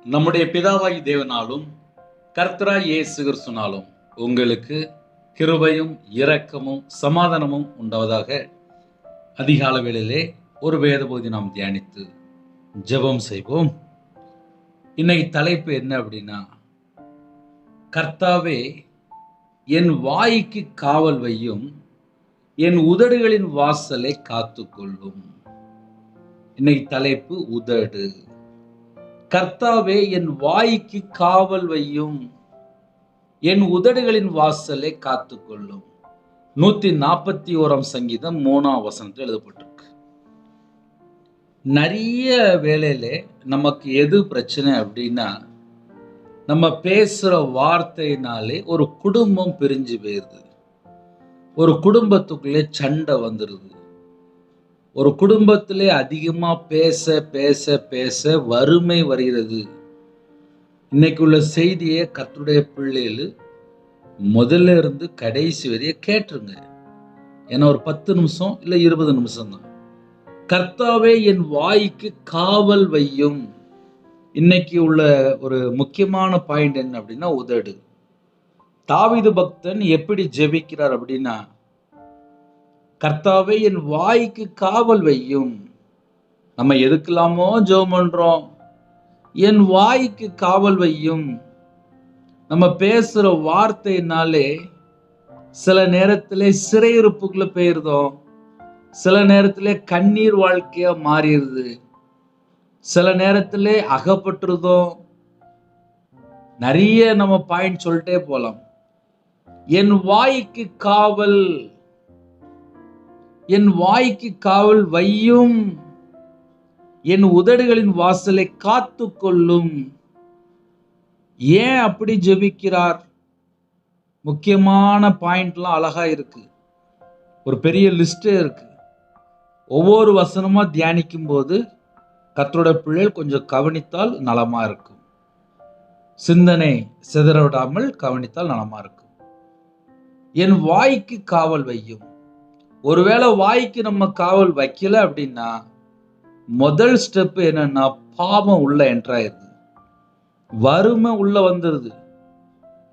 நம்முடைய பிதாவாகி தேவனாலும் கர்த்தராய் இயேசு கிறிஸ்துவினாலும் உங்களுக்கு கிருபையும் இரக்கமும் சமாதானமும் உண்டாவதாக. அதிகால வேளையிலே ஒரு வேத பகுதி நாம் தியானித்து ஜெபம் செய்வோம். இன்னைக்கு தலைப்பு என்ன அப்படின்னா, கர்த்தாவே என் வாய்க்கு காவல் வையும், என் உதடுகளின் வாசலை காத்துக்கொள்ளும். இன்னைக்கு தலைப்பு உதடு. கர்த்தாவே என் வாய்க்கு காவல் வையும், என் உதடுகளின் வாசலை காத்துக்கொள்ளும். 141 சங்கீதம் 3ஆம் வசனத்தில் எழுதப்பட்டிருக்கு. நிறைய வேளையில நமக்கு எது பிரச்சனை அப்படின்னா, நம்ம பேசுற வார்த்தையினாலே ஒரு குடும்பம் பிரிஞ்சு போயிருது, ஒரு குடும்பத்துக்குள்ளே சண்டை வந்துருது, ஒரு குடும்பத்திலே அதிகமா பேச பேச பேச வறுமை வருகிறது. இன்னைக்கு உள்ள செய்தியை கர்த்தருடைய பிள்ளைகள் முதல்ல இருந்து கடைசி வரைய கேட்டுருங்க. ஏன்னா ஒரு 10 நிமிஷம் இல்லை 20 நிமிஷம் தான். கர்த்தாவே என் வாய்க்கு காவல் வையும். இன்னைக்கு உள்ள ஒரு முக்கியமான பாயிண்ட் என்ன அப்படின்னா, உதடு. தாவீது பக்தன் எப்படி ஜெபிக்கிறார் அப்படின்னா, கர்த்தாவே என் வாய்க்கு காவல் வையும். நம்ம எதுக்கெல்லாமோ ஜெபம் பண்றோம், என் வாய்க்கு காவல் வையும். நம்ம பேசுற வார்த்தையினாலே சில நேரத்திலே சிறையிருப்புக்குள்ள போயிருந்தோம், சில நேரத்திலே கண்ணீர் வாழ்க்கையா மாறிடுது, சில நேரத்திலே அகப்பட்டுருதோம். நிறைய நம்ம பாயிண்ட் சொல்லிட்டே போலாம். என் வாய்க்கு காவல், என் வாய்க்கு காவல் வையும், என் உதடுகளின் வாசலை காத்துக்கொள்ளும். ஏன் அப்படி ஜெபிக்கிறார்? முக்கியமான பாயிண்ட்லாம் அழகா இருக்கு, ஒரு பெரிய லிஸ்டே இருக்கு. ஒவ்வொரு வசனமா தியானிக்கும் போது கர்த்தரோட பிள்ளைகள் கொஞ்சம் கவனித்தால் நலமா இருக்கும். சிந்தனை சிதற விடாமல் கவனித்தால் நலமா இருக்கும். என் வாய்க்கு காவல் வையும். ஒருவேளை வாய்க்கு நம்ம காவல் வைக்கல அப்படின்னா, முதல் ஸ்டெப் என்னன்னா, பாவம் உள்ள என்ட்ராயிருது, வறுமை உள்ள வந்துருது.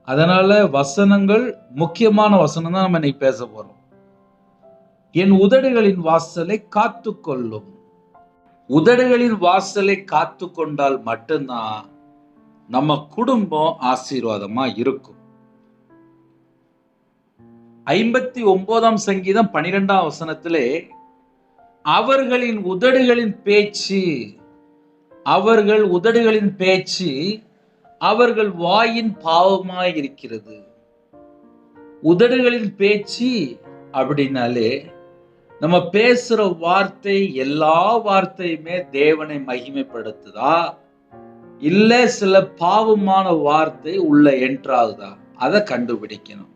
அதனால வசனங்கள், முக்கியமான வசனம் தான் நம்ம இன்னைக்கு பேச போறோம். என் உதடுகளின் வாசலை காத்துக்கொள்ளும். உதடுகளின் வாசலை காத்து கொண்டால் மட்டும்தான் நம்ம குடும்பம் ஆசீர்வாதமா இருக்கும். 59ஆம் சங்கீதம் 12ஆம் வசனத்திலே, அவர்களின் உதடுகளின் பேச்சு, அவர்கள் உதடுகளின் பேச்சு அவர்கள் வாயின் பாவமாய் இருக்கிறது. உதடுகளின் பேச்சு அப்படின்னாலே, நம்ம பேசுற வார்த்தை எல்லா வார்த்தையுமே தேவனை மகிமைப்படுத்துதா, இல்ல சில பாவமான வார்த்தை உள்ள என்ட்ராகுதா, அதை கண்டுபிடிக்கணும்.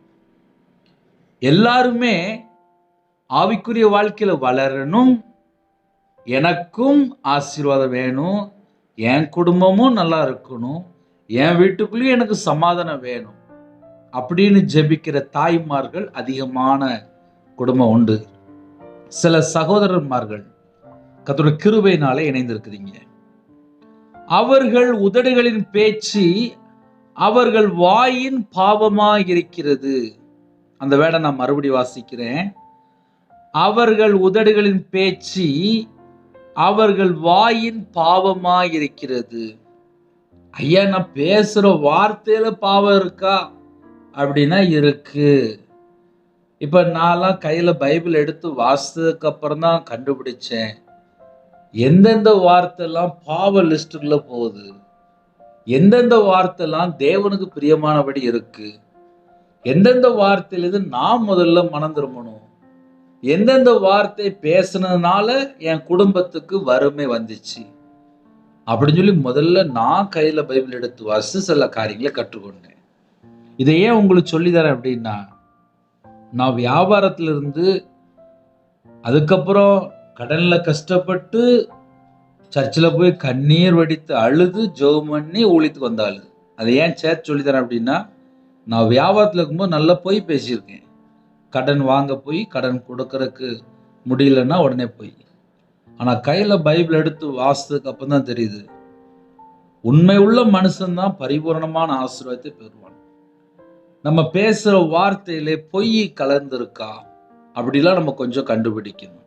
எல்லாருமே ஆவிக்குரிய வாழ்க்கையில வளரணும், எனக்கும் ஆசீர்வாதம் வேணும், என் குடும்பமும் நல்லா இருக்கணும், என் வீட்டுக்குள்ளேயும் எனக்கு சமாதானம் வேணும் அப்படின்னு ஜெபிக்கிற தாய்மார்கள் அதிகமான குடும்பம் உண்டு. சில சகோதரன்மார்கள் கர்த்தருடைய கிருபையினாலே இணைந்திருக்கிறீங்க. அவர்கள் உதடுகளின் பேச்சு அவர்கள் வாயின் பாவமாய் இருக்கிறது. அந்த வேடை நான் மறுபடி வாசிக்கிறேன். அவர்கள் உதடுகளின் பேச்சு அவர்கள் வாயின் பாவமாய் இருக்கிறது. ஐயா, நான் பேசுற வார்த்தையில பாவம் இருக்கா அப்படின்னா இருக்கு. இப்ப நான்லாம் கையில பைபிள் எடுத்து வாசித்ததுக்கு அப்புறம் தான் கண்டுபிடிச்சேன் எந்தெந்த வார்த்தைலாம் பாவ லிஸ்டுக்குள்ள போகுது, எந்தெந்த வார்த்தைலாம் தேவனுக்கு பிரியமானபடி இருக்கு, எந்தெந்த வார்த்தையிலிருந்து நான் முதல்ல மனம் திரும்பணும், எந்தெந்த வார்த்தை பேசுனதுனால என் குடும்பத்துக்கு வறுமை வந்துச்சு அப்படின்னு சொல்லி முதல்ல நான் கையில பைபிள் எடுத்து வாசித்து சில காரியங்களை கற்றுக்கொண்டேன். இதை ஏன் உங்களுக்கு சொல்லித்தரேன் அப்படின்னா, நான் வியாபாரத்திலிருந்து அதுக்கப்புறம் கடன்ல கஷ்டப்பட்டு சர்ச்சில் போய் கண்ணீர் வடித்து அழுது ஜெபம் பண்ணி ஊழியத்துக்கு வந்தாள். அதை ஏன் சேர்த்து சொல்லித்தரேன் அப்படின்னா, நான் வியாபாரத்தில் இருக்கும்போது நல்லா போய் பேசியிருக்கேன். கடன் வாங்க போய் கடன் கொடுக்கறதுக்கு முடியலன்னா உடனே போய். ஆனால் கையில் பைபிள் எடுத்து வாசித்ததுக்கு அப்புறம் தான் தெரியுது, உண்மை உள்ள மனுஷன்தான் பரிபூரணமான ஆசீர்வாதத்தை பெறுவான். நம்ம பேசுற வார்த்தையிலே பொய் கலந்திருக்கா அப்படிலாம் நம்ம கொஞ்சம் கண்டுபிடிக்கணும்.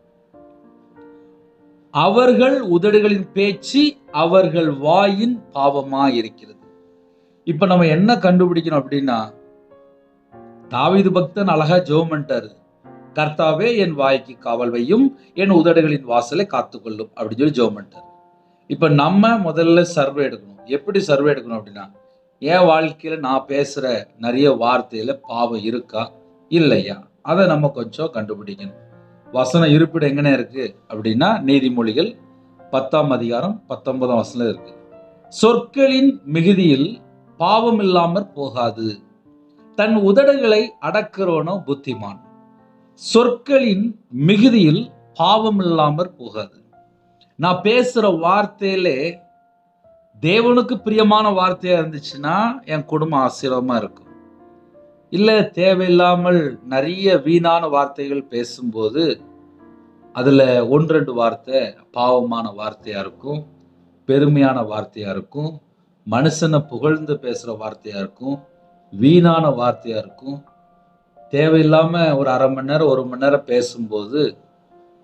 அவர்கள் உதடுகளின் பேச்சு அவர்கள் வாயின் பாவமா இருக்கிறது. இப்ப நம்ம என்ன கண்டுபிடிக்கணும் அப்படின்னா, தாவீது பக்தன் அழகா ஜெபம் பண்ணிட்டாரு. கர்த்தாவே என் வாய்க்கு காவல் வையும், என் உதடுகளின் வாசலை காத்துக்கொள்ளும் அப்படின்னு சொல்லி ஜெபம் பண்ணிட்டாரு. இப்ப நம்ம முதல்ல சர்வே எடுக்கணும். எப்படி சர்வே எடுக்கணும் அப்படின்னா, என் வாழ்க்கையில நான் பேசுற நிறைய வார்த்தையில பாவம் இருக்கா இல்லையா, அதை நம்ம கொஞ்சம் கண்டுபிடிக்கணும். வசனம் இருப்பிடம் எங்கன இருக்கு அப்படின்னா, நீதிமொழிகள் 10ஆம் அதிகாரம் 19ஆம் வசனம் இருக்கு. சொற்களின் மிகுதியில் பாவம் இல்லாமற் போகாது, தன் உதடுகளை அடக்கிறவனோ புத்திமான். சொற்களின் மிகுதியில் பாவம் இல்லாமற் போகாது. நான் பேசுற வார்த்தையிலே தேவனுக்கு பிரியமான வார்த்தையா இருந்துச்சுன்னா என் குடும்பம் ஆசீர்வாதமா இருக்கும். இல்ல தேவையில்லாமல் நிறைய வீணான வார்த்தைகள் பேசும்போது அதுல 1-2 வார்த்தை பாவமான வார்த்தையா இருக்கும், பெருமையான வார்த்தையா இருக்கும், மனுஷனை புகழ்ந்து பேசுற வார்த்தையா இருக்கும், வீணான வார்த்தையா இருக்கும். தேவையில்லாம ஒரு 1/2 மணி நேரம் 1 மணி நேரம் பேசும்போது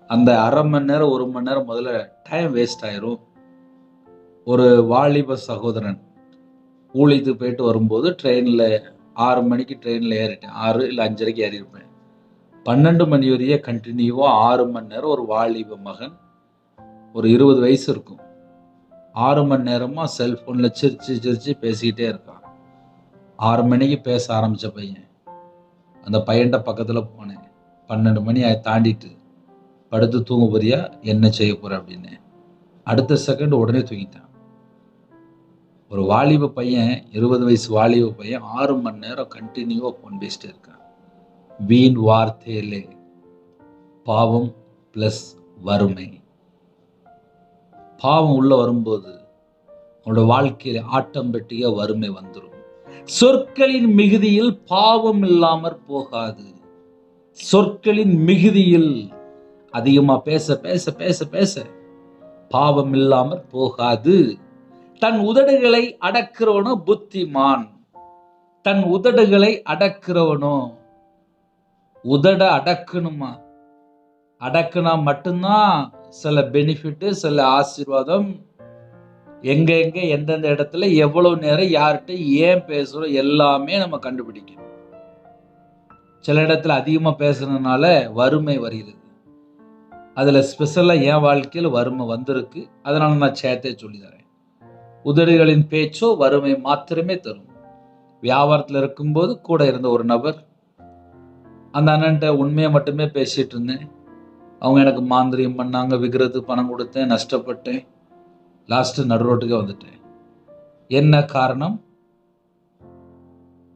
அந்த 1/2 மணி நேரம் 1 மணி நேரம் முதல்ல டைம் வேஸ்ட் ஆயிரும். ஒரு வாலிப சகோதரன் ஊழியத்துக்கு போயிட்டு வரும்போது ட்ரெயினில் 6 மணிக்கு ட்ரெயினில் ஏறிட்டேன். 6 இல்லை 5:30க்கு ஏறியிருப்பேன். 12 மணி வரையே கண்டினியூவாக 6 மணி நேரம் ஒரு வாலிப மகன், ஒரு 20 வயசு இருக்கும், 6 மணி நேரமாக செல்ஃபோனில் சிரிச்சு பேசிக்கிட்டே இருக்கான். 6 மணிக்கு பேச ஆரம்பித்த பையன், அந்த பையன்கிட்ட பக்கத்தில் போனேன். 12 மணி தாண்டிட்டு படுத்து தூங்க போறியா, என்ன செய்ய போற அப்படின்னு. அடுத்த செகண்ட் உடனே தூங்கிட்டான். ஒரு வாலிப பையன், 20 வயசு வாலிப பையன் 6 மணி நேரம் கண்டினியூவா போன் பேசிட்டே இருக்கான். வீண் வார்த்தையிலே பாவம் பிளஸ் வறுமை. பாவம் உள்ள வரும்போது உங்களோட வாழ்க்கையில ஆட்டோமேட்டிக்கா வறுமை வந்துடும். சொற்களின் மிகுதியில் பாவம் இல்லாமற் போகாது. சொற்களின் மிகுதியில் அதிகமா பேச பேச பேச பேச பாவம் இல்லாமற் போகாது. தன் உதடுகளை அடக்கிறவனோ புத்திமான். தன் உதடுகளை அடக்கிறவனோ, உதட அடக்கணுமா, அடக்குனா மட்டும்தான் சில பெனிஃபிட், சில ஆசீர்வாதம். எங்க எந்தெந்த இடத்துல எவ்வளவு நேரம் யார்கிட்ட ஏன் பேசுறோம் எல்லாமே நம்ம கண்டுபிடிக்கணும். சில இடத்துல அதிகமா பேசுறதுனால வறுமை வருகிறது. அதுல ஸ்பெஷலா என் வாழ்க்கையில் வறுமை வந்திருக்கு. அதனால நான் சேர்த்தே சொல்லி தரேன். உதடுகளின் பேச்சோ வறுமை மாத்திரமே தரும். வியாபாரத்தில் இருக்கும்போது கூட இருந்த ஒரு நபர், அந்த அண்ணன்ட்ட உண்மையை மட்டுமே பேசிட்டு இருந்தேன். அவங்க எனக்கு மாந்திரியம் பண்ணாங்க, விற்கிறதுக்கு பணம் கொடுத்தேன், நஷ்டப்பட்டேன், லாஸ்ட் நடுரோட்டுக்கே வந்துட்டேன். என்ன காரணம்?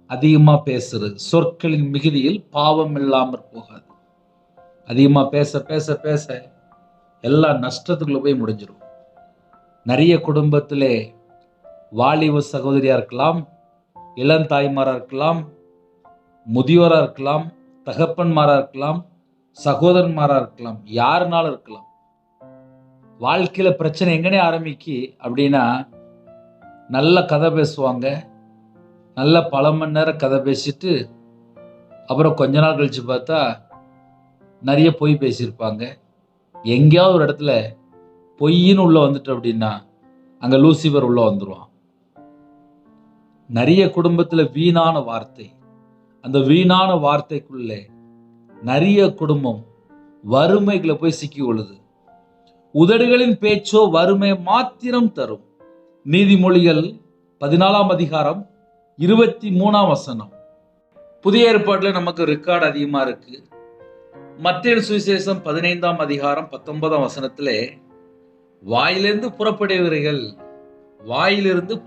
அதிகமா பேசுறது. சொற்களின் மிகுதியில் பாவம் இல்லாமற் போகாது. அதிகமா பேச பேச பேச எல்லா நஷ்டத்துக்குள்ள போய் முடிஞ்சிடும். நிறைய குடும்பத்திலே வாலிப சகோதரியா இருக்கலாம், இளந்தாய்மாரா இருக்கலாம், முதியோரா இருக்கலாம், தகப்பன்மாரா இருக்கலாம், சகோதரன்மாரா இருக்கலாம், யாருனாலும் இருக்கலாம். வாழ்க்கையில பிரச்சனை எங்கனே ஆரம்பிக்கு அப்படின்னா, நல்ல கதை பேசுவாங்க, நல்ல பல மணி நேரம் கதை பேசிட்டு அப்புறம் கொஞ்ச நாள் கழிச்சு பார்த்தா நிறைய பொய் பேசியிருப்பாங்க. எங்கேயாவது ஒரு இடத்துல பொய்ன்னு உள்ள வந்துட்டு அப்படின்னா அங்க லூசிபர் உள்ள வந்துருவான். நிறைய குடும்பத்துல வீணான வார்த்தை, அந்த வீணான வார்த்தைக்குள்ளே நிறைய குடும்பம் வறுமைகளை போய் சிக்கி கொள்ளுது. உதடுகளின் பேச்சோ வறுமை மாத்திரம் தரும். நீதிமொழிகள் 14ஆம் அதிகாரம் 23ஆம் வசனம். புதிய ஏற்பாட்டுல நமக்கு ரெக்கார்டு அதிகமா இருக்கு. மத்தேயு சுவிசேஷம் 15ஆம் அதிகாரம் 19ஆம் வசனத்திலே, வாயிலிருந்து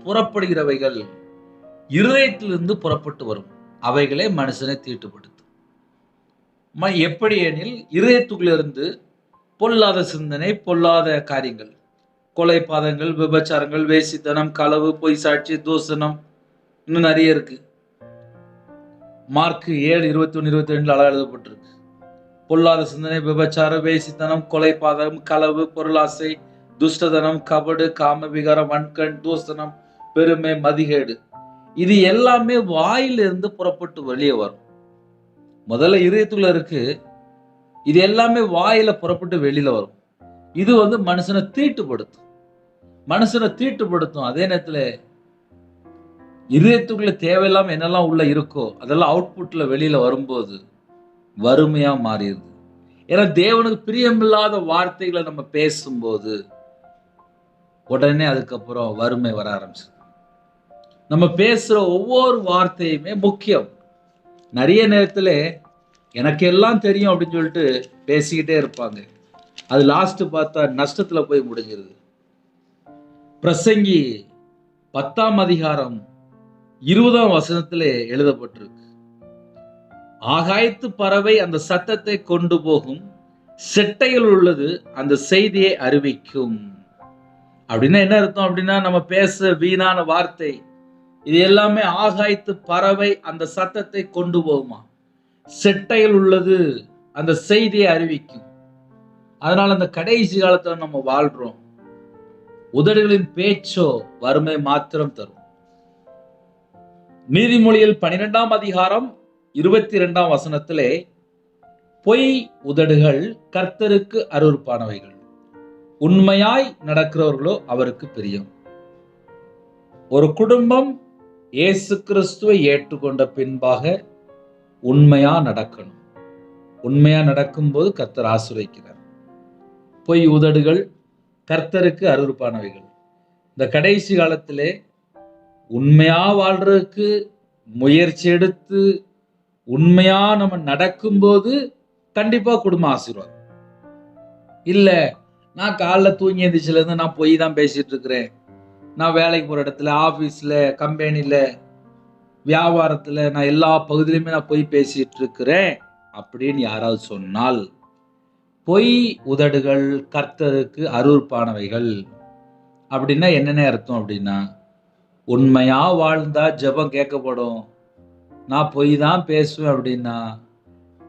புறப்படுகிறவைகள் இருதயத்திலிருந்து புறப்பட்டு வரும், அவைகளே மனுஷனை தீட்டுப்படுத்தும். எப்படி எனில், இருதயத்துக்குள்ளிருந்து பொல்லாத சிந்தனை, பொல்லாத காரியங்கள், கொலை பாதங்கள், விபச்சாரங்கள், வேசித்தனம், களவு, பொய் சாட்சி, தூசணம், இன்னும் நிறைய இருக்கு. மார்க் 7:21-22 அழகா எழுதப்பட்டிருக்கு. பொல்லாத சிந்தனை, விபச்சாரம், வேசித்தனம், கொலை பாதகம், களவு, பொருளாசை, துஷ்டதனம், கபடு, காம விகாரம், வன்கண், தூசணம், பெருமை, மதிகேடு, இது எல்லாமே வாயிலிருந்து புறப்பட்டு வெளியே வரும். முதல்ல இதயத்துக்குள்ள இருக்கு, இது எல்லாமே வாயில புறப்பட்டு வெளியில வரும். இது மனுஷனை தீட்டுப்படுத்தும். அதே நேரத்துல இதயத்துக்குள்ள தேவையில்லாம என்னெல்லாம் உள்ள இருக்கோ அதெல்லாம் அவுட்புட்ல வெளியில வரும்போது வறுமையா மாறிடுது. ஏன்னா தேவனுக்கு பிரியமில்லாத வார்த்தைகளை நம்ம பேசும்போது உடனே அதுக்கப்புறம் வறுமை வர ஆரம்பிச்சு. நம்ம பேசுற ஒவ்வொரு வார்த்தையுமே முக்கியம். நிறைய நேரத்துல எனக்கு எல்லாம் தெரியும் அப்படின்னு சொல்லிட்டு பேசிக்கிட்டே இருப்பாங்க. அது லாஸ்ட் பார்த்தா நஷ்டத்துல போய் முடிஞ்சிருது. பிரசங்கி 10ஆம் அதிகாரம் 20ஆம் வசனத்திலே எழுதப்பட்டிருக்கு, ஆகாயத்து பறவை அந்த சத்தத்தை கொண்டு போகும், செட்டையில் உள்ளது அந்த செய்தியை அறிவிக்கும். அப்படின்னா என்ன அர்த்தம் அப்படின்னா, நம்ம பேச வீணான வார்த்தை இது எல்லாமே ஆகாயத்து பறவை அந்த சத்தத்தை கொண்டு போகுமா, செட்டையில் உள்ளது அந்த செய்தியை அறிவிக்கும். அதனால அந்த கடைசி காலத்துல நம்ம வாழ்றோம். உதடுகளின் பேச்சோ வறுமை மாத்திரம் தரும். நீதிமொழியில் 12ஆம் அதிகாரம் 22ஆம் வசனத்திலே, பொய் உதடுகள் கர்த்தருக்கு அருவருப்பானவைகள், உண்மையாய் நடக்கிறவர்களோ அவருக்கு பிரியம். ஒரு குடும்பம் இயேசு கிறிஸ்துவை ஏற்றுக்கொண்ட பின்பாக உண்மையா நடக்கணும். உண்மையா நடக்கும்போது கர்த்தர் ஆசீர்வதிக்கிறார். பொய் உதடுகள் கர்த்தருக்கு அருவருப்பானவைகள். இந்த கடைசி காலத்திலே உண்மையா வாழ்றதுக்கு முயற்சி எடுத்து உண்மையா நம்ம நடக்கும்போது கண்டிப்பா குடும்ப ஆசீர்வாதம். இல்ல நான் காலைல தூங்கி எந்திரிச்சல இருந்து நான் பொய் தான் பேசிட்டு இருக்கிறேன், நான் வேலைக்கு போற இடத்துல, ஆபீஸ்ல, கம்பெனில, வியாபாரத்துல, நான் எல்லா பகுதியிலுமே நான் பொய் பேசிட்டு இருக்கிறேன் அப்படின்னு யாராவது சொன்னால், பொய் உதடுகள் கர்த்தருக்கு அருவருப்பானவைகள் அப்படின்னா என்னென்ன அர்த்தம் அப்படின்னா, உண்மையா வாழ்ந்தா ஜெபம் கேட்கப்படும், நான் பொய் தான் பேசுவேன் அப்படின்னா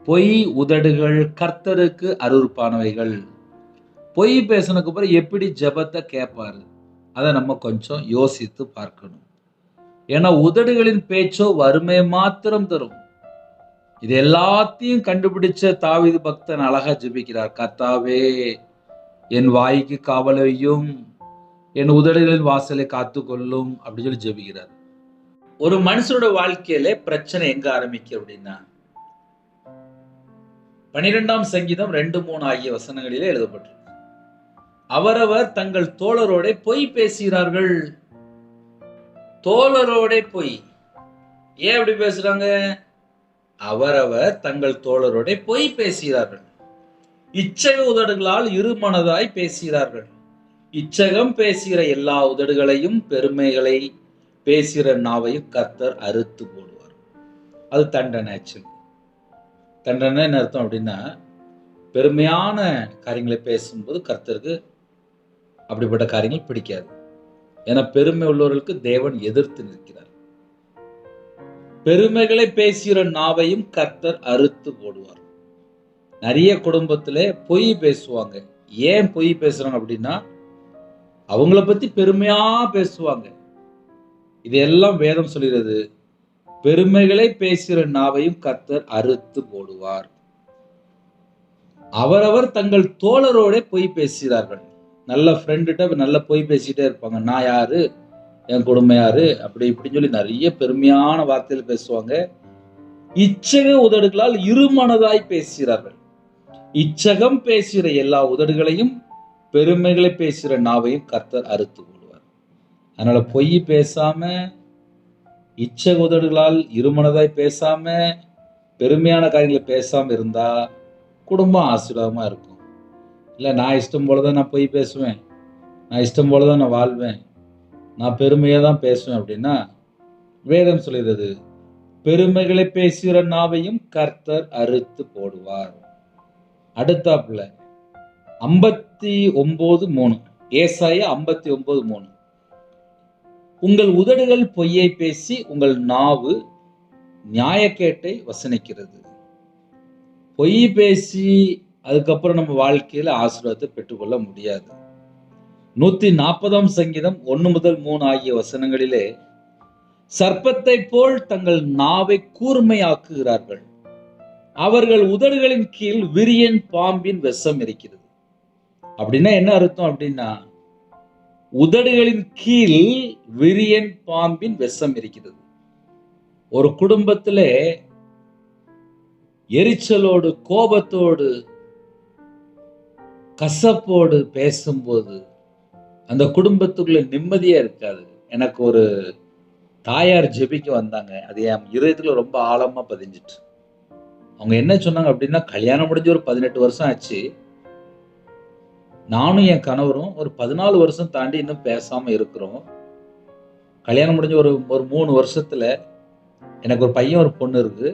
பொய் உதடுகள் கர்த்தருக்கு அருவருப்பானவைகள். பொய் பேசினதுக்கு அப்புறம் எப்படி ஜெபத்தை கேட்பாரு, அதை நம்ம கொஞ்சம் யோசித்து பார்க்கணும். ஏன்னா உதடுகளின் பேச்சோ வறுமை மாத்திரம் தரும். இது எல்லாத்தையும் கண்டுபிடிச்ச தாவீது பக்தன் அழகா ஜெபிக்கிறார், கர்த்தாவே என் வாய்க்கு காவலையும் என் உதடுகளின் வாசலை காத்துக்கொள்ளும் அப்படின்னு சொல்லி ஜெபிக்கிறார். ஒரு மனுஷனோட வாழ்க்கையில பிரச்சனை எங்க ஆரம்பிக்கும் அப்படின்னா, 12ஆம் சங்கீதம் 2-3 ஆகிய வசனங்களிலே எழுதப்பட்டிருக்கு, அவரவர் தங்கள் தோழரோட பொய் பேசுகிறார்கள். தோழரோட பொய். ஏன் அப்படி பேசுறாங்க? அவரவர் தங்கள் தோழரோட பொய் பேசுகிறார்கள். இச்சக உதடுகளால் இருமனதாய் பேசுகிறார்கள். இச்சகம் பேசுகிற எல்லா உதடுகளையும் பெருமைகளை பேசுகிற நாவையும் கர்த்தர் அறுத்து போடுவார். அது தண்டனை. ஆக்சுவலி தண்டனை என்ன அர்த்தம் அப்படின்னா, பெருமையான காரியங்களை பேசும்போது கர்த்தருக்கு அப்படிப்பட்ட காரியங்கள் பிடிக்காது. ஏன்னா பெருமை உள்ளவர்களுக்கு தேவன் எதிர்த்து நிற்கிறார். பெருமைகளை பேசுகிற நாவையும் கர்த்தர் அறுத்து போடுவார். நிறைய குடும்பத்திலே பொய் பேசுவாங்க. ஏன் பொய் பேசுறாங்க அப்படின்னா, அவங்கள பத்தி பெருமையா பேசுவாங்க. இதெல்லாம் வேதம் சொல்கிறது, பெருமைகளை பேசுகிற நாவையும் கர்த்தர் அறுத்து போடுவார். அவரவர் தங்கள் தோழரோட பொய் பேசுகிறார்கள். நல்ல ஃப்ரெண்டுகிட்ட நல்ல பொய் பேசிட்டே இருப்பாங்க, நான் யாரு, என் குடும்பம் யாரு, அப்படி இப்படின்னு சொல்லி நிறைய பெருமையான வார்த்தைகள் பேசுவாங்க. இச்சக உதடுகளால் இருமனதாய் பேசுகிறார்கள். இச்சகம் பேசுகிற எல்லா உதடுகளையும் பெருமைகளை பேசுகிற நாவையும் கர்த்தர் அறுத்து போடுவார். அதனால பொய் பேசாம, இச்சக உதடுகளால் இருமனதாய் பேசாம, பெருமையான காரியங்களை பேசாம இருந்தா குடும்பம் ஆசீர்வாதமா இருக்கும். இல்லை நான் இஷ்டம் போலதான் நான் பொய் பேசுவேன், நான் இஷ்டம் போலதான் நான் வாழ்வேன், நான் பெருமையா தான் பேசுவேன் அப்படின்னா வேதம் சொல்கிறது, பெருமைகளை பேசுகிற நாவையும் கர்த்தர் அறுத்து போடுவார். அடுத்தாப்புல 59:3, ஏசாயா 59:3, உங்கள் உதடுகள் பொய்யை பேசி உங்கள் நாவு நியாயக்கேட்டை வசனிக்கிறது. பொய் பேசி அதுக்கப்புறம் நம்ம வாழ்க்கையில ஆசீர்வாதத்தை பெற்றுக்கொள்ள முடியாது. 140 சங்கீதம் 1 முதல் 3 ஆகிய வசனங்களிலே, சர்ப்பத்தை போல் தங்கள் நாவை கூர்மையாக்குகிறார்கள், அவர்கள் உதடுகளின் கீழ் விரியன் பாம்பின் விஷம் இருக்கிறது. அப்படின்னா என்ன அர்த்தம் அப்படின்னா, உதடுகளின் கீழ் விரியன் பாம்பின் விஷம் இருக்கிறது. ஒரு குடும்பத்திலே எரிச்சலோடு, கோபத்தோடு, கசப்போடு பேசும்போது அந்த குடும்பத்துக்குள்ள நிம்மதியா இருக்காது. எனக்கு ஒரு தாயார் ஜெபிக்க வந்தாங்க. அது என் இதயத்துல ரொம்ப ஆழமா பதிஞ்சிட்டு. அவங்க என்ன சொன்னாங்க அப்படின்னா, கல்யாணம் முடிஞ்சு ஒரு 18 வருஷம் ஆச்சு. நானும் என் கணவரும் ஒரு 14 வருஷம் தாண்டி இன்னும் பேசாம இருக்கிறோம். கல்யாணம் முடிஞ்ச ஒரு ஒரு 3 வருஷத்துல எனக்கு ஒரு பையன், ஒரு பொண்ணு இருக்கு.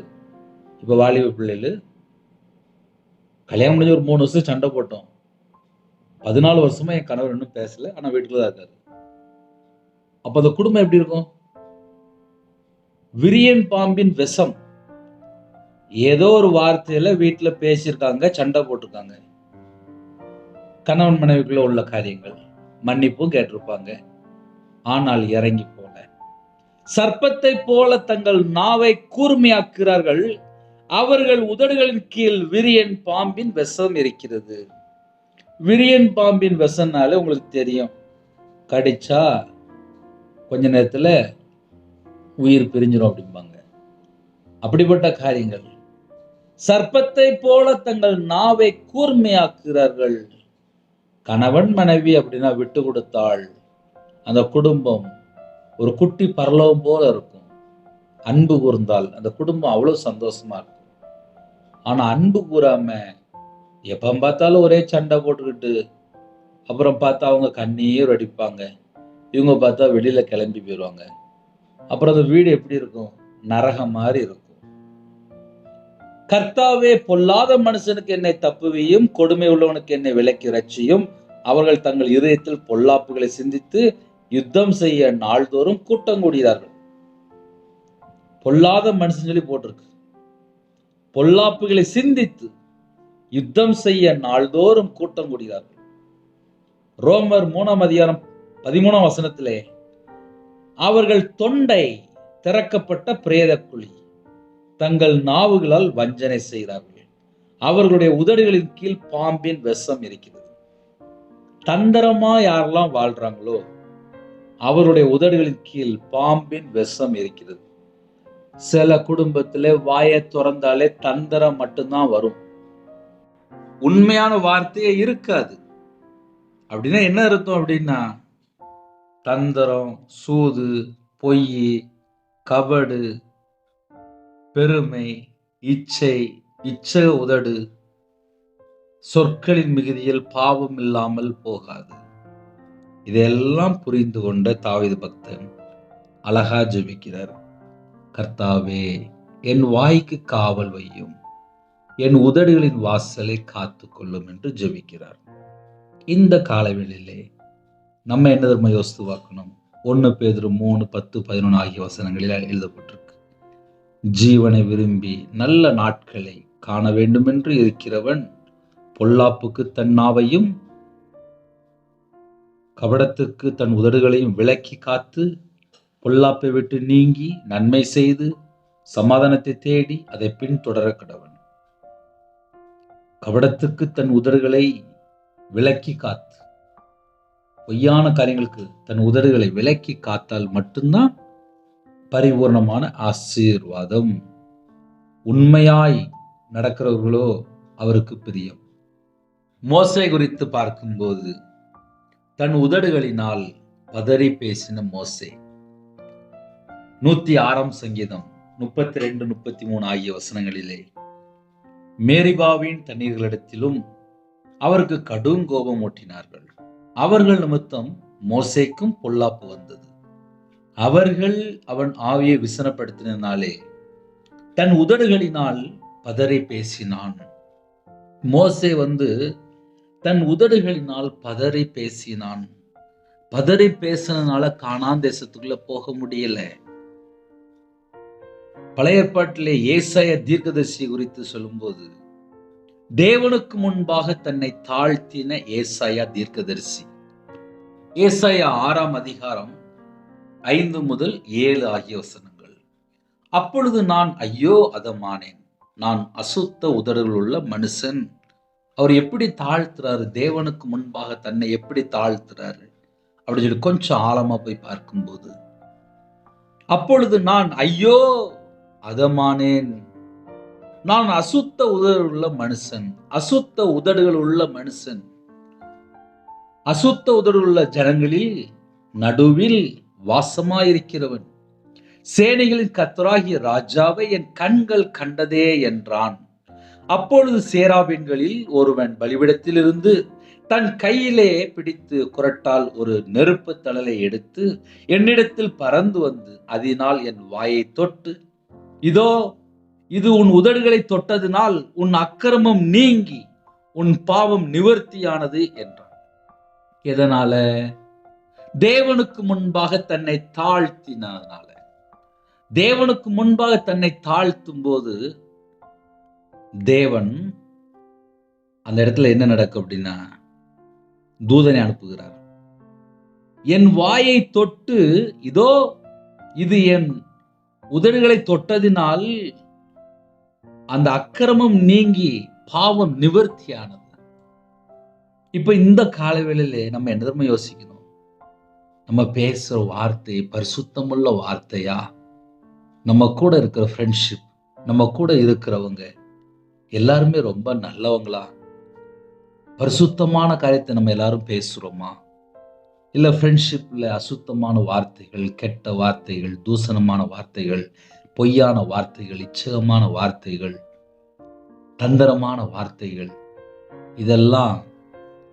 இப்ப வாலிப பிள்ளைகளு. கல்யாணம் முடிஞ்ச ஒரு 3 வருஷம் சண்டை போட்டோம். 14 வருஷமா என் கணவர் இன்னும் பேசல. ஆனா வீட்டுக்குள்ள தான் இருக்காரு. அப்ப அந்த குடும்பம் எப்படி இருக்கும்? விரியன் பாம்பின் விஷம். ஏதோ ஒரு வார்த்தையில வீட்டுல பேசியிருக்காங்க, சண்டை போட்டிருக்காங்க. கணவன் மனைவிக்குள்ள உள்ள காரியங்கள். மன்னிப்பும் கேட்டிருப்பாங்க. ஆனால் இறங்கி போல. சர்ப்பத்தை போல தங்கள் நாவை கூர்மையாக்குகிறார்கள், அவர்கள் உதடுகளின் கீழ் விரியன் பாம்பின் விஷம் இருக்கிறது. விரியன் பாம்பின் விஷம்னாலே உங்களுக்கு தெரியும். கடிச்சா கொஞ்ச நேரத்துல உயிர் பிரிஞ்சிடும் அப்படிம்பாங்க. அப்படிப்பட்ட காரியங்கள். சர்ப்பத்தை போல தங்கள் நாவை கூர்மையாக்குகிறார்கள். கணவன் மனைவி அப்படின்னா விட்டு கொடுத்தாள் அந்த குடும்பம் ஒரு குட்டி பரலோகம் போல இருக்கும். அன்பு கூர்ந்தால் அந்த குடும்பம் அவ்வளவு சந்தோஷமா இருக்கும். ஆனா அன்பு கூறாம எப்ப பார்த்தாலும் ஒரே சண்டை போட்டுக்கிட்டு, அப்புறம் பார்த்தா அவங்க கண்ணீர் அடிப்பாங்க, இவங்க பார்த்தா வெளியில கிளம்பி போயிடுவாங்க. அப்புறம் அந்த வீடு எப்படி இருக்கும்? நரகம் மாதிரி இருக்கும். கர்த்தாவே, பொல்லாத மனுஷனுக்கு என்னை தப்புவியும், கொடுமை உள்ளவனுக்கு என்னை விலக்கி ரட்சியும். அவர்கள் தங்கள் இதயத்தில் பொல்லாப்புகளை சிந்தித்து யுத்தம் செய்ய நாள்தோறும் கூட்டம் கூடுகிறார்கள். பொல்லாத மனுஷன் சொல்லி போட்டிருக்கு. பொல்லாப்புகளை சிந்தித்து யுத்தம் செய்ய நாள்தோறும் கூட்டம் கூடுகிறார்கள். ரோமர் 3 அதிகாரம் 13 வசனத்திலே, அவர்கள் தொண்டை திறக்கப்பட்ட பிரேத குழி, தங்கள் நாவுகளால் வஞ்சனை செய்கிறார்கள், அவர்களுடைய உதடுகளின் கீழ் பாம்பின் விஷம் இருக்கிறது. தந்திரமா யாரெல்லாம் வாழ்றாங்களோ அவருடைய உதடுகளின் கீழ் பாம்பின் விஷம் இருக்கிறது. சில குடும்பத்திலே வாயை திறந்தாலே தந்திரம் மட்டும்தான் வரும். உண்மையான வார்த்தையே இருக்காது. அப்படின்னா என்ன அர்த்தம் அப்படின்னா, தந்திரம், சூது, பொய், கபடு, பெருமை, இச்சை உதடு, சொற்களின் மிகுதியில் பாவம் இல்லாமல் போகாது. இதெல்லாம் புரிந்து கொண்ட தாவீது பக்தன் அழகா ஜெபிக்கிறார். கர்த்தாவே, என் வாய்க்கு காவல் வையும், என் உதடுகளின் வாசலை காத்து கொள்ளும் என்று ஜெபிக்கிறார். இந்த காலவெளியிலே நம்ம என்ன தர்ம யோசித்து பார்க்கணும்? 1 பேதுரு 3, 10, 11 ஆகிய வசனங்களில் எழுதப்பட்டிருக்கு. ஜீவனை விரும்பி நல்ல நாட்களை காண வேண்டும் என்று இருக்கிறவன் பொல்லாப்புக்கு தன் நாவையும் கபடத்துக்கு தன் உதடுகளையும் விலக்கி காத்து, பொல்லாப்பை விட்டு நீங்கி நன்மை செய்து சமாதானத்தை தேடி அதை பின்தொடர கடவன். கபடத்துக்கு தன் உதடுகளை விலக்கி காத்து, பொய்யான காரியங்களுக்கு தன் உதடுகளை விலக்கி காத்தால் மட்டும்தான் பரிபூர்ணமான ஆசீர்வாதம். உண்மையாய் நடக்கிறவர்களோ அவருக்கு பிரியம். மோசே குறித்து பார்க்கும்போது, தன் உதடுகளினால் பதறி பேசின மோசே. 106 சங்கீதம் 32, 33 ஆகிய வசனங்களிலே, மேரிபாவின் தண்ணீர்களிடத்திலும் அவருக்கு கடும் கோபம் ஊட்டினார்கள். அவர்கள் நிமித்தம் மோசேக்கும் பொல்லாப்பு வந்தது. அவர்கள் அவன் ஆவியை விசனப்படுத்தினாலே தன் உதடுகளினால் பதறி பேசினான். மோசே தன் உதடுகளினால் பதறி பேசினான். பதறி பேசினால கானான் தேசத்துக்குள்ள போக முடியல. பழைய ஏற்பாட்டிலே ஏசாயா தீர்க்கதரிசி குறித்து சொல்லும்போது, தேவனுக்கு முன்பாக தன்னை தாழ்த்தின ஏசாயா தீர்க்கதரிசி. ஏசாயா 6ஆம் அதிகாரம் 5 முதல் 7 ஆகிய வசனங்கள். அப்பொழுது நான் ஐயோ அதமானேன், நான் அசுத்த உதடுகள் உள்ள மனுஷன். அவர் எப்படி தாழ்த்துறாரு, தேவனுக்கு முன்பாக தன்னை எப்படி தாழ்த்துறாரு அப்படின்னு சொல்லி கொஞ்சம் ஆழமா போய் பார்க்கும்போது, அப்பொழுது நான் ஐயோ அதமானேன், நான் அசுத்த உதடுகள் உள்ள மனுஷன். அசுத்த உதடுகள் உள்ள மனுஷன், அசுத்த உதடுகள் உள்ள ஜனங்களில் நடுவில் வாசமாயிருக்கிறவன், சேனைகளின் கர்த்தராகிய ராஜாவை என் கண்கள் கண்டதே என்றான். அப்பொழுது சேராபீன்களில் ஒருவன் பலிபீடத்திலிருந்து தன் கையிலே பிடித்து குறட்டால் ஒரு நெருப்பு தழலை எடுத்து என்னிடத்தில் பறந்து வந்து அதனால் என் வாயை தொட்டு, இதோ இது உன் உதடுகளை தொட்டதினால் உன் அக்கிரமம் நீங்கி உன் பாவம் நிவர்த்தியானது என்றான். எதனால? தேவனுக்கு முன்பாக தன்னை தாழ்த்தினதுனால. தேவனுக்கு முன்பாக தன்னை தாழ்த்தும் போது தேவன் அந்த இடத்துல என்ன நடக்கும் அப்படின்னா, தூதனை அனுப்புகிறார். என் வாயை தொட்டு, இதோ இது என் உதடுகளை தொட்டதினால் அந்த அக்கிரமம் நீங்கி பாவம் நிவர்த்தியானது. இப்ப இந்த காலவேளையிலே நம்ம என்ன தெரியுமா யோசிக்கணும்? நம்ம பேசுற வார்த்தை பரிசுத்தமுள்ள வார்த்தையா? நம்ம கூட இருக்கிற ஃப்ரெண்ட்ஷிப், நம்ம கூட இருக்கிறவங்க எல்லாருமே ரொம்ப நல்லவங்களா? பரிசுத்தமான காரியத்தை நம்ம எல்லாரும் பேசுறோமா? இல்ல ஃப்ரெண்ட்ஷிப்ல அசுத்தமான வார்த்தைகள், கெட்ட வார்த்தைகள், தூசணமான வார்த்தைகள், பொய்யான வார்த்தைகள், இச்சகமான வார்த்தைகள், தந்திரமான வார்த்தைகள், இதெல்லாம்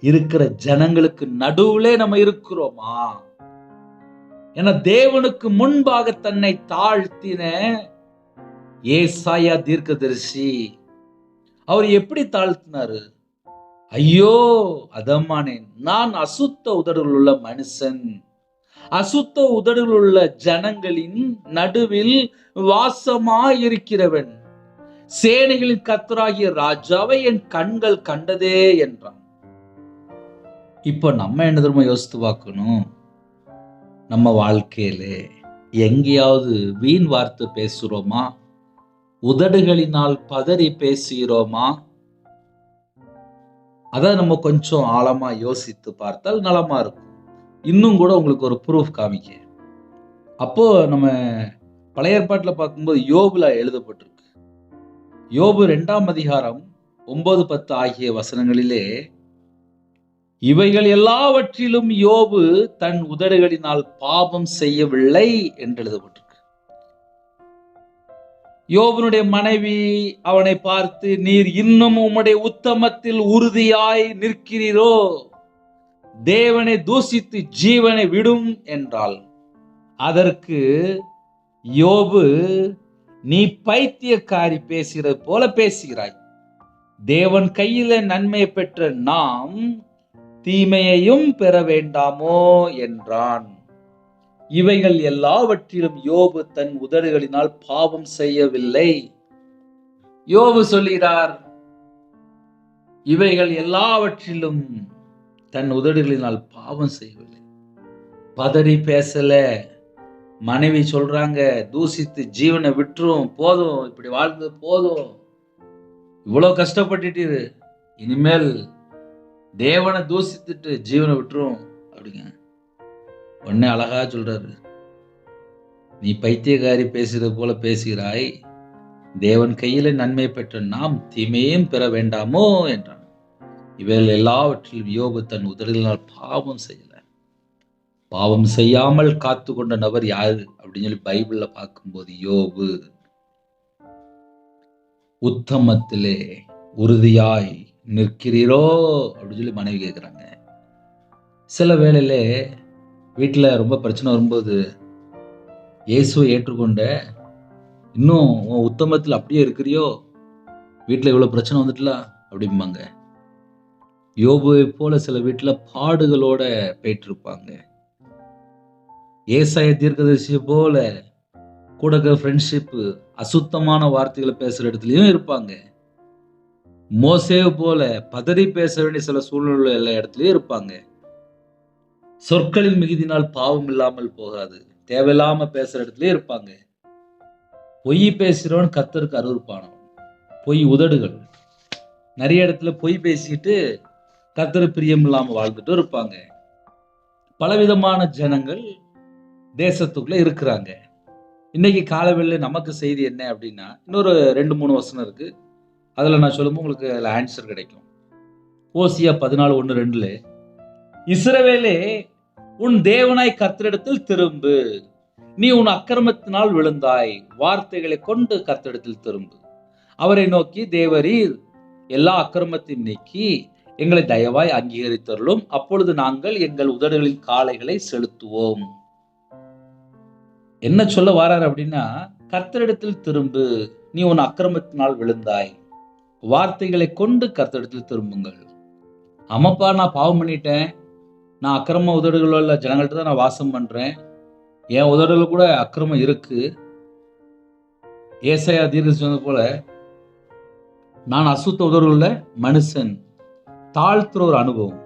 இருக்கிற ஜனங்களுக்கு நடுவுலே நம்ம இருக்கிறோமா? என தேவனுக்கு முன்பாக தன்னை தாழ்த்தின ஏசாயா தீர்க்கதரிசி அவர் எப்படி தாழ்த்தினாரு? ஐயோ அதமானேன், நான் அசுத்த உதடுகள் உள்ள மனுஷன், அசுத்த உதடுகள் உள்ள ஜனங்களின் நடுவில் வாசமாயிருக்கிறவன், சேனைகளின் கர்த்தராகிய ராஜாவை என் கண்கள் கண்டதே என்றான். இப்ப நம்ம என்ன தெரியுமா யோசித்து பார்க்கணும்? நம்ம வாழ்க்கையில எங்கேயாவது வீண் வார்த்தை பேசுறோமா? உதடுகளினால் பதறி பேசுகிறோமா? அதை நம்ம கொஞ்சம் ஆழமா யோசித்து பார்த்தால் நலமா இருக்கும். இன்னும் கூட உங்களுக்கு ஒரு ப்ரூஃப் காமிக்க. அப்போ நம்ம பழைய ஏற்பாட்டில் பார்க்கும்போது யோபுல எழுதப்பட்டிருக்கு. யோபு 2ஆம் அதிகாரம் 9, 10 ஆகிய வசனங்களிலே, இவைகள் எல்லாவற்றிலும் யோபு தன் உதடுகளினால் பாவம் செய்யவில்லை என்று எழுதப்பட்டிருக்கு. யோபுனுடைய மனைவி அவனை பார்த்து, நீர் இன்னும் உம்முடைய உத்தமத்தில் உறுதியாய் நிற்கிறீரோ? தேவனை தூசித்து ஜீவனை விடும் என்றாள். அதற்கு யோபு, நீ பைத்தியக்காரி பேசுகிறது போல பேசுகிறாய். தேவன் கையில நன்மையை பெற்ற நாம் தீமையையும் பெற வேண்டாமோ என்றான். இவைகள் எல்லாவற்றிலும் யோபு தன் உதடுகளினால் பாவம் செய்யவில்லை. யோபு சொல்கிறார், இவைகள் எல்லாவற்றிலும் தன் உதடுகளினால் பாவம் செய்யவில்லை. பதறி பேசல. மனைவி சொல்றாங்க, தூசித்து ஜீவனை விட்டுரும், போதும், இப்படி வாழ்ந்தது போதும், இவ்வளவு கஷ்டப்பட்டுட்டு இனிமேல் தேவனை தூசித்துட்டு ஜீவனை விட்டுரும் அப்படிங்க. உடனே அழகா சொல்றாரு, நீ பைத்தியக்காரி பேசுறது போல பேசுகிறாய். தேவன் கையில நன்மை பெற்ற நாம் தீமையும் பெற வேண்டாமோ என்றான். இவைகள் எல்லாவற்றிலும் யோபு தன் உதடுகளினால் பாவம் செய்யல. பாவம் செய்யாமல் காத்து கொண்ட நபர் யாரு அப்படின்னு சொல்லி பைபிள்ல பார்க்கும்போது யோபு. உத்தமத்திலே உறுதியாய் நிற்கிறீரோ அப்படின்னு சொல்லி மனைவி கேட்கிறாங்க. சில வேளையில வீட்டில் ரொம்ப பிரச்சனை வரும்போது, இயேசுவை ஏற்றுக்கொண்ட இன்னும் உத்தமத்தில் அப்படியே இருக்கிறியோ, வீட்டில் இவ்வளோ பிரச்சனை வந்துட்டல அப்படிம்பாங்க. யோபுவை போல சில வீட்டில் பாடுகளோட போயிட்டு இருப்பாங்க. ஏசாயா தீர்க்கதரிசியை போல கூட ஃப்ரெண்ட்ஷிப்பு அசுத்தமான வார்த்தைகளை பேசுகிற இடத்துலையும் இருப்பாங்க. மோசே போல பதறி பேச வேண்டிய சில சூழ்நிலை எல்லா இடத்துலையும் இருப்பாங்க. சொற்களின் மிகுதினால் பாவம் இல்லாமல் போகாது. தேவையில்லாம பேசுற இடத்துலயே இருப்பாங்க. பொய் பேசுறவன் கர்த்தருக்கு அருவருப்பானவன். பொய் உதடுகள். நிறைய இடத்துல பொய் பேசிட்டு கர்த்தருக்கு பிரியம் இல்லாம வாழ்ந்துட்டு இருப்பாங்க. பலவிதமான ஜனங்கள் தேசத்துக்குள்ள இருக்கிறாங்க. இன்னைக்கு காலைவெளியில நமக்கு செய்தி என்ன அப்படின்னா, இன்னொரு 2, 3 வசனம் இருக்கு. அதுல நான் சொல்லும்போது உங்களுக்கு அதுல ஆன்சர் கிடைக்கும். ஓசியா 14:1-2 இஸ்ரவேலே, உன் தேவனாய் கர்த்தரிடத்தில் திரும்பு. நீ உன் அக்கிரமத்தினால் விழுந்தாய். வார்த்தைகளை கொண்டு கர்த்தரிடத்தில் திரும்பு. அவரை நோக்கி, தேவரீர் எல்லா அக்கிரமத்தையும் நீக்கி எங்களை தயவாய் அங்கீகரித்தருளும். அப்பொழுது நாங்கள் எங்கள் உதடுகளின் காளைகளை செலுத்துவோம். என்ன சொல்ல வாரார் அப்படின்னா, கர்த்தரிடத்தில் திரும்பு. நீ உன் அக்கிரமத்தினால் விழுந்தாய். வார்த்தைகளை கொண்டு கர்த்தரிடத்தில் திரும்புங்கள். ஆமாப்பா, நான் பாவம் பண்ணிட்டேன். நான் அக்கிரம உதடுகள் உள்ள ஜனங்கள்ட்ட தான் நான் வாசம் பண்றேன். என் உதடுகள் கூட அக்கிரமம் இருக்கு. ஏசாயா தீர்க்கதரிசி சொன்னது போல, நான் அசுத்த உதடுகள் உள்ள மனுஷன். தாழ்த்துற ஒரு அனுபவம்.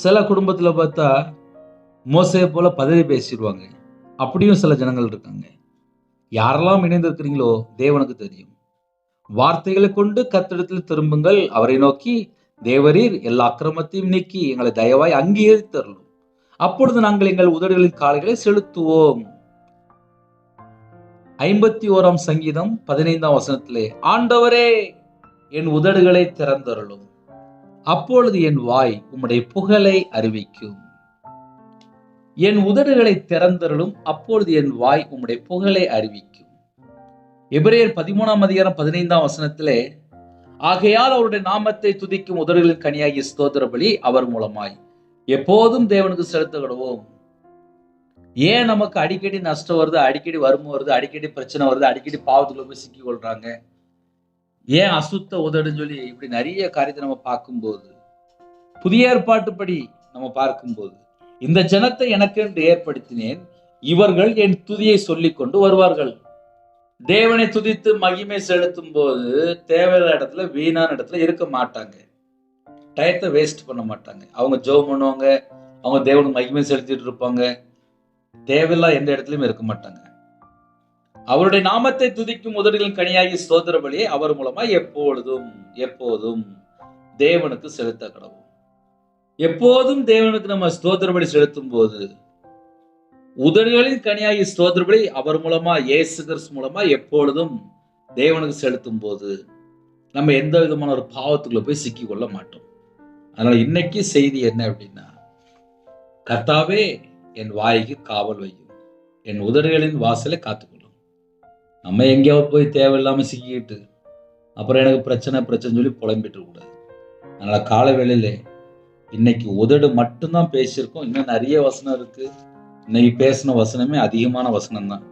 சில குடும்பத்துல பார்த்தா மோசே போல பதவி பேசிடுவாங்க. அப்படியும் சில ஜனங்கள் இருக்காங்க. யாரெல்லாம் இணைந்திருக்கிறீங்களோ தேவனுக்கு தெரியும். வார்த்தைகளை கொண்டு கர்த்தரிடத்தில் திரும்புங்கள். அவரை நோக்கி, தேவரீர் எல்லா அக்கிரமத்தையும் நீக்கி எங்களை தயவாய் அங்கீகரித்தருளும். அப்பொழுது நாங்கள் எங்கள் உதடுகளின் காளைகளை செலுத்துவோம். 51ஆம் சங்கீதம் 15ஆம் வசனத்திலே, ஆண்டவரே என் உதடுகளை திறந்தருளும். அப்பொழுது என் வாய் உம்முடைய புகழை அறிவிக்கும். என் உதடுகளை திறந்தருளும். அப்பொழுது என் வாய் உம்முடைய புகழை அறிவிக்கும். எபிரேயர் 13ஆம் அதிகாரம் 15ஆம் வசனத்திலே, ஆகையால் அவருடைய நாமத்தை துதிக்கும் உதடுகளின் கனியாகிய ஸ்தோத்திர பலி அவர் மூலமாய் எப்போதும் தேவனுக்கு செலுத்த கடவோம். ஏன் நமக்கு அடிக்கடி நஷ்டம் வருது, அடிக்கடி வறுமை வருது, அடிக்கடி பிரச்சனை வருது, அடிக்கடி பாவத்துக்குள்ள போய் சிக்கி கொள்றாங்க? ஏன் அசுத்த உதடுன்னு சொல்லி இப்படி நிறைய காரியத்தை நம்ம பார்க்கும்போது, புதிய ஏற்பாட்டுப்படி நம்ம பார்க்கும்போது, இந்த ஜனத்தை எனக்கென்று ஏற்படுத்தினேன், இவர்கள் என் துதியை சொல்லிக் கொண்டு வருவார்கள். தேவனை துதித்து மகிமை செலுத்தும் போது தேவையான இடத்துல, வீணான இடத்துல இருக்க மாட்டாங்க. டயத்தை வேஸ்ட் பண்ண மாட்டாங்க. அவங்க ஜெபம் பண்ணுவாங்க, அவங்க தேவனுக்கு மகிமை செலுத்திட்டு இருப்பாங்க. தேவையில்லா எந்த இடத்துலயும் இருக்க மாட்டாங்க. அவருடைய நாமத்தை துதிக்கும் உதடுகளின் கனியாகி ஸ்தோத்திர பலியை அவர் மூலமா எப்பொழுதும் எப்போதும் தேவனுக்கு செலுத்த கடவும். எப்போதும் தேவனுக்கு நம்ம ஸ்தோத்திர பலி செலுத்தும் போது, உதடுகளின் கனியாகி ஸ்தோத்திர பலி அவர் மூலமா, இயேசு கிறிஸ்து மூலமா எப்பொழுதும் தேவனுக்கு செலுத்தும் போது, நம்ம எந்த விதமான ஒரு பாவத்துக்குள்ள போய் சிக்கி கொள்ள மாட்டோம். அதனால இன்னைக்கு செய்தி என்ன அப்படின்னா, கர்த்தாவே என் வாய்க்கு காவல் வையும், என் உதடுகளின் வாசலை காத்துக்கொள்ளும். நம்ம எங்கேயாவது போய் தேவையில்லாம சிக்கிக்கிட்டு அப்புறம் எனக்கு பிரச்சனை சொல்லி புலம்பிட்டு கூடாது. அதனால காலை வேளையில இன்னைக்கு உதடு மட்டும்தான் பேசியிருக்கோம். இன்னும் நிறைய வசனம் இருக்கு. இன்னைக்கு பேசின வசனமே அதிகமான வசனம் தான்.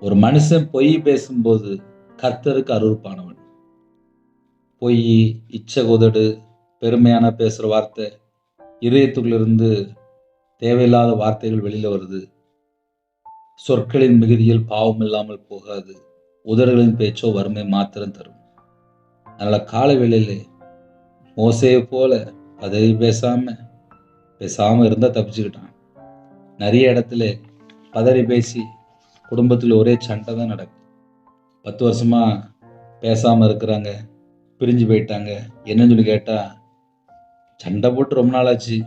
ஒரு மனுஷன் பொய் பேசும்போது கர்த்தருக்கு அருவருப்பானவன். பொய், இச்ச உதடு, பெருமையான பேசுற வார்த்தை, இதயத்துக்குள்ளிருந்து தேவையில்லாத வார்த்தைகள் வெளியில வருது. சொற்களின் மிகுதியில் பாவம் இல்லாமல் போகாது. உதடுகளின் பேச்சோ வறுமை மாத்திரம் தரும். அதனால காலை வேளையில மோசேயை போல பதவி பேசாம இருந்தா தப்பிச்சுக்கிட்டான். நிறைய இடத்துல பதறி பேசி குடும்பத்தில் ஒரே சண்டை தான் நடக்கும். 10 வருஷமா பேசாம இருக்கிறாங்க, பிரிஞ்சு போயிட்டாங்க. என்னன்னு சொல்லி கேட்டா, சண்டை போட்டு ரொம்ப நாள் ஆச்சு,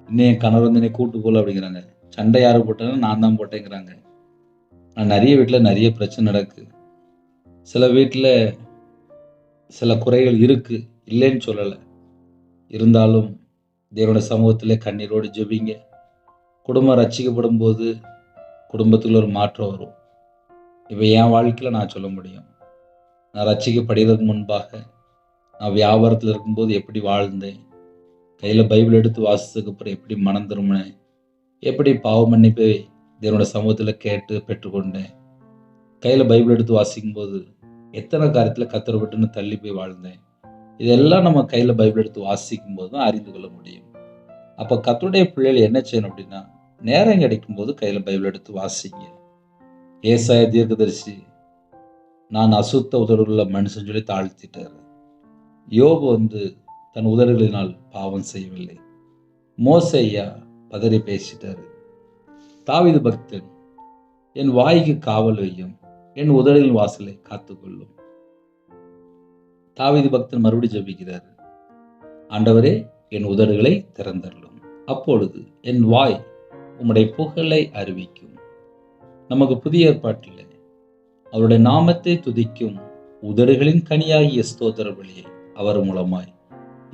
இன்னும் என் கணவர் வந்து என்னை கூட்டு போல அப்படிங்கிறாங்க. சண்டை யாரு போட்டாலும் நான் தான் போட்டேங்கிறாங்க. நிறைய வீட்டில் நிறைய பிரச்சனை நடக்கு. சில வீட்டில் சில குறைகள் இருக்கு, இல்லைன்னு சொல்லலை. இருந்தாலும் தேவனுடைய சமூகத்தில் கண்ணீரோடு ஜெபிங்க. குடும்பம் ரட்சிக்கப்படும் போது குடும்பத்தில் ஒரு மாற்றம் வரும். இப்போ என் வாழ்க்கையில் நான் சொல்ல முடியும், நான் ரட்சிக்கப்படுவதற்கு முன்பாக நான் வியாபாரத்தில் இருக்கும்போது எப்படி வாழ்ந்தேன், கையில் பைபிள் எடுத்து வாசித்ததுக்கு அப்புறம் எப்படி மனம் திரும்பினேன், எப்படி பாவ மன்னிப்பை தேவனுடைய சமூகத்தில் கேட்டு பெற்றுக்கொண்டேன், கையில் பைபிள் எடுத்து வாசிக்கும் போது எத்தனை காரியத்தில் கத்தரை விட்டுன்னு தள்ளி போய் வாழ்ந்தேன். இதெல்லாம் நம்ம கையில் பைபிள் எடுத்து வாசிக்கும் போது தான் அறிந்து கொள்ள முடியும். அப்போ கர்த்தருடைய பிள்ளைகள் என்ன செய்யணும் அப்படின்னா, நேரம் கிடைக்கும் போது கையில் பைபிள் எடுத்து வாசிங்க. ஏசாயா தீர்க்கதரிசி நான் அசுத்த உதடுள்ள மனுஷன் சொல்லி தாழ்த்திட்டாரு. யோபு தன் உதடுகளினால் பாவம் செய்யவில்லை. மோசையா பதறி பேசிட்டாரு. தாவீது பக்தன், என் வாய்க்கு காவல் வையும், என் உதடின் வாசலை காத்துக்கொள்ளும். தாவீது பக்தன் மறுபடி ஜெபிக்கிறாரு, ஆண்டவரே என் உதடுகளை திறந்தருளும், அப்பொழுது என் வாய் உம்முடைய புகழை அறிவிக்கும். நமக்கு புதிய ஏற்பாட்டில் அவருடைய நாமத்தை துதிக்கும் உதடுகளின் கனியாகிய ஸ்தோத்திர பலியை அவர் மூலமாய்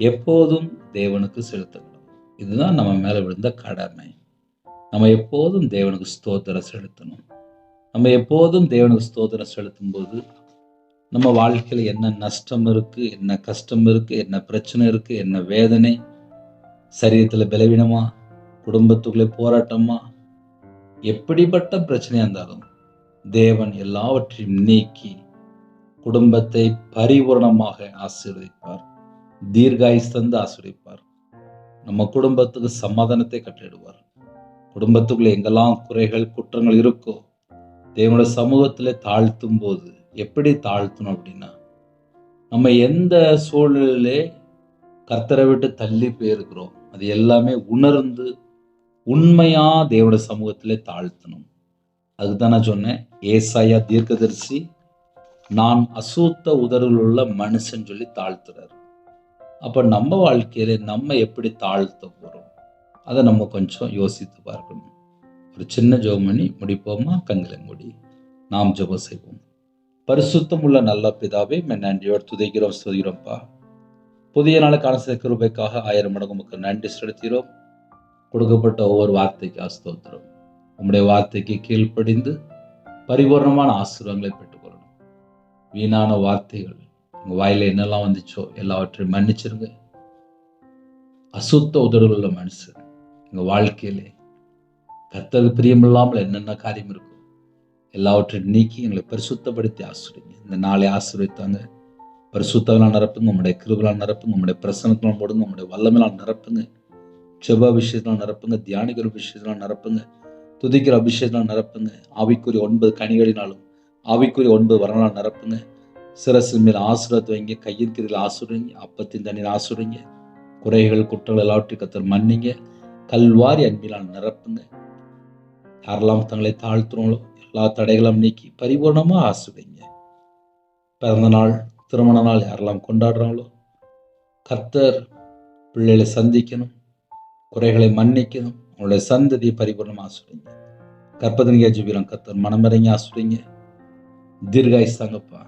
எப்போதும் தேவனுக்கு செலுத்தணும். இதுதான் நம்ம மேல விழுந்த கடமை. நம்ம எப்போதும் தேவனுக்கு ஸ்தோத்திரம் செலுத்தணும். நம்ம எப்போதும் தேவனுக்கு ஸ்தோத்திரம் செலுத்தும் போது நம்ம வாழ்க்கையில் என்ன நஷ்டம் இருக்கு, என்ன கஷ்டம் இருக்கு, என்ன பிரச்சனை இருக்கு, என்ன வேதனை, சரீரத்தில் பலவீனமா, குடும்பத்துக்குள்ளே போராட்டமா, எப்படிப்பட்ட பிரச்சனையா இருந்தாலும் தேவன் எல்லாவற்றையும் நீக்கி குடும்பத்தை பரிபூர்ணமாக ஆசீர்வதிப்பார். தீர்காயுசு தந்து ஆசீர்வதிப்பார். நம்ம குடும்பத்துக்கு சமாதானத்தை கட்டளிடுவார். குடும்பத்துக்குள்ள எங்கெல்லாம் குறைகள் குற்றங்கள் இருக்கோ தேவனுடைய சமூகத்தில் தாழ்த்தும் போது எப்படி தாழ்த்தணும் அப்படின்னா, நம்ம எந்த சூழ்நிலையிலே கர்த்தரை விட்டு தள்ளி போயிருக்கிறோம் அது எல்லாமே உணர்ந்து உண்மையா தேவனுடைய சமூகத்திலே தாழ்த்தணும். அதுதான் நான் சொன்னேன், ஏசாயா தீர்க்கதரிசி நான் அசுத்த உதடுகள் உள்ள மனுஷன் சொல்லி தாழ்த்துறாரு. அப்ப நம்ம வாழ்க்கையில நம்ம எப்படி தாழ்த்த போறோம் அதை நம்ம கொஞ்சம் யோசித்து பார்க்கணும். ஒரு சின்ன ஜெபம் பண்ணி முடிப்போமா? கண்களை மூடி நாம் ஜெபம் செய்வோம். பரிசுத்தம் உள்ள நல்ல பிதாவே, நன்றியோடு துதிக்கிறோம், ஸ்துதிக்கிறோம்ப்பா. புதிய நாளுக்கான சில கிருபைக்காக 1000 மடங்கு உமக்கு நன்றி செலுத்துகிறோம். கொடுக்கப்பட்ட ஒவ்வொரு வார்த்தைக்கு ஸ்தோத்திரம். உம்முடைய வார்த்தைக்கு கீழ்ப்படிந்து பரிபூர்ணமான ஆசீர்வாதங்களை பெற்றுக்கொள்ளணும். வீணான வார்த்தைகள் உங்க வாயில என்னெல்லாம் வந்துச்சோ எல்லாவற்றையும் மன்னிச்சிருங்க. அசுத்த உதடுகள் உள்ள மனுஷன் எங்க வாழ்க்கையிலே கர்த்தருக்கு பிரியமில்லாமல் என்னென்ன காரியம் இருக்கும் எல்லாவற்றையும் நீக்கி எங்களை பரிசுத்தப்படுத்தி ஆசீர்வதிங்க. இந்த நாளை ஆசீர்வதித்தாங்க. பரிசுத்தங்களால் நிரப்புங்க, உங்களுடைய கிருபையால் நிரப்புங்க, உங்களுடைய பிரசன்னத்தினால் போடுங்க, உங்களுடைய வல்லமையால் நிரப்புங்க, ஜெப அபிஷேகத்தினால் நிரப்புங்க, தியானிக்கிற அபிஷேகத்தினால் நிரப்புங்க, துதிக்கிற அபிஷேகத்தினால் நிரப்புங்க, ஆவிக்குரிய 9 கனிகளினாலும் ஆவிக்குரிய 9 வரங்களால் நிரப்புங்க. சிரசு மேல் ஆசீர்வாதத்தை வைங்க, கையின் கீழில் ஆசீர்வதிங்க, அப்பத்தின் தண்ணீர் ஆசீர்வதிங்க, குறைகள் குற்றங்கள் எல்லாவற்றையும் கர்த்தர் மன்னிங்க, கல்வாரி அன்பினால் நிரப்புங்க. யாரெல்லாம் தங்களை தாழ்த்துறோங்களோ எல்லா தடைகளும் நீக்கி பரிபூர்ணமா ஆசீர்வதிங்க. பிறந்த நாள், திருமண நாள் யாரெல்லாம் கொண்டாடுறாங்களோ கர்த்தர் பிள்ளைகளை சந்திக்கணும், குறைகளை மன்னிக்கணும், அவங்களுடைய சந்ததியை பரிபூர்ணமாக ஆசீர்வதிங்க. கற்பதனிகா ஜீவிரம் கர்த்தர் மனமிறங்கி ஆசீர்வதிங்க. தீர்காயுசு தாங்கப்பா.